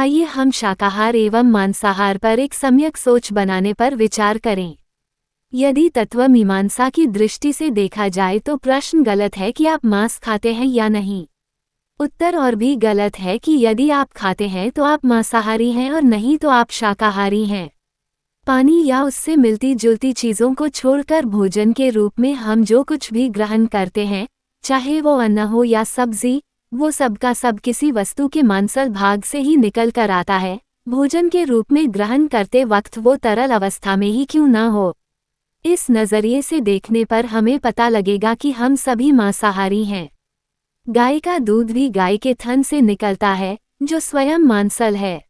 आइए हम शाकाहार एवं मांसाहार पर एक सम्यक सोच बनाने पर विचार करें। यदि तत्वमीमांसा की दृष्टि से देखा जाए तो प्रश्न गलत है कि आप मांस खाते हैं या नहीं। उत्तर और भी गलत है कि यदि आप खाते हैं तो आप मांसाहारी हैं और नहीं तो आप शाकाहारी हैं। पानी या उससे मिलती जुलती चीज़ों को छोड़कर भोजन के रूप में हम जो कुछ भी ग्रहण करते हैं, चाहे वो अन्न हो या सब्जी, वो सब का सब किसी वस्तु के मांसल भाग से ही निकल कर आता है, भोजन के रूप में ग्रहण करते वक्त वो तरल अवस्था में ही क्यों न हो। इस नज़रिए से देखने पर हमें पता लगेगा कि हम सभी मांसाहारी हैं। गाय का दूध भी गाय के थन से निकलता है, जो स्वयं मांसल है।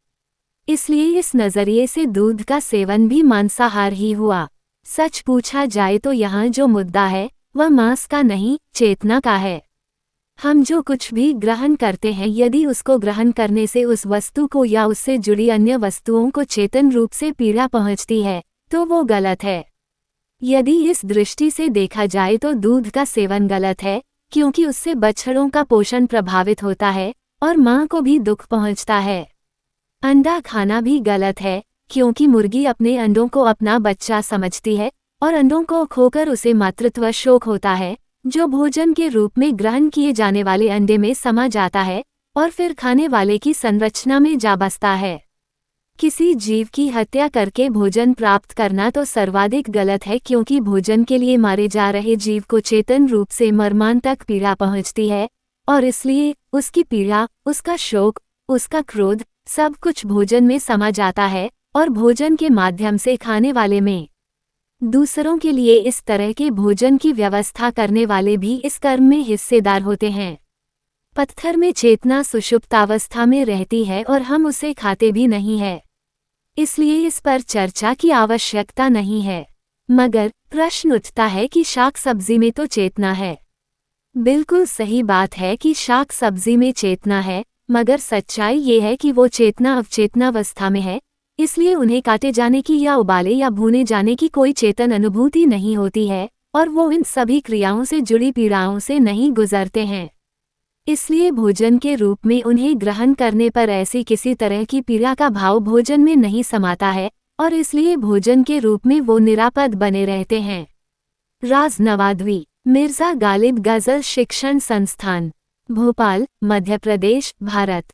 इसलिए इस नज़रिए से दूध का सेवन भी मांसाहार ही हुआ। सच पूछा जाए तो यहाँ जो मुद्दा है वह मांस का नहीं, चेतना का है। हम जो कुछ भी ग्रहण करते हैं, यदि उसको ग्रहण करने से उस वस्तु को या उससे जुड़ी अन्य वस्तुओं को चेतन रूप से पीड़ा पहुँचती है, तो वो गलत है। यदि इस दृष्टि से देखा जाए तो दूध का सेवन गलत है, क्योंकि उससे बछड़ों का पोषण प्रभावित होता है और माँ को भी दुख पहुँचता है। अंडा खाना भी गलत है, क्योंकि मुर्गी अपने अंडों को अपना बच्चा समझती है और अंडों को खोकर उसे मातृत्व शोक होता है, जो भोजन के रूप में ग्रहण किए जाने वाले अंडे में समा जाता है और फिर खाने वाले की संरचना में जा बसता है। किसी जीव की हत्या करके भोजन प्राप्त करना तो सर्वाधिक गलत है, क्योंकि भोजन के लिए मारे जा रहे जीव को चेतन रूप से मर्मांतक पीड़ा पहुँचती है और इसलिए उसकी पीड़ा, उसका शोक, उसका क्रोध सब कुछ भोजन में समा जाता है और भोजन के माध्यम से खाने वाले में। दूसरों के लिए इस तरह के भोजन की व्यवस्था करने वाले भी इस कर्म में हिस्सेदार होते हैं। पत्थर में चेतना सुषुप्तावस्था में रहती है और हम उसे खाते भी नहीं है, इसलिए इस पर चर्चा की आवश्यकता नहीं है। मगर प्रश्न उठता है कि शाक सब्जी में तो चेतना है। बिल्कुल सही बात है कि शाक सब्जी में चेतना है, मगर सच्चाई ये है कि वो चेतना अवचेतनावस्था में है, इसलिए उन्हें काटे जाने की या उबाले या भूने जाने की कोई चेतन अनुभूति नहीं होती है और वो इन सभी क्रियाओं से जुड़ी पीड़ाओं से नहीं गुजरते हैं। इसलिए भोजन के रूप में उन्हें ग्रहण करने पर ऐसी किसी तरह की पीड़ा का भाव भोजन में नहीं समाता है और इसलिए भोजन के रूप में वो निरापद बने रहते हैं। राज नवाद्वी, मिर्जा गालिब गजल शिक्षण संस्थान, भोपाल, मध्य प्रदेश, भारत।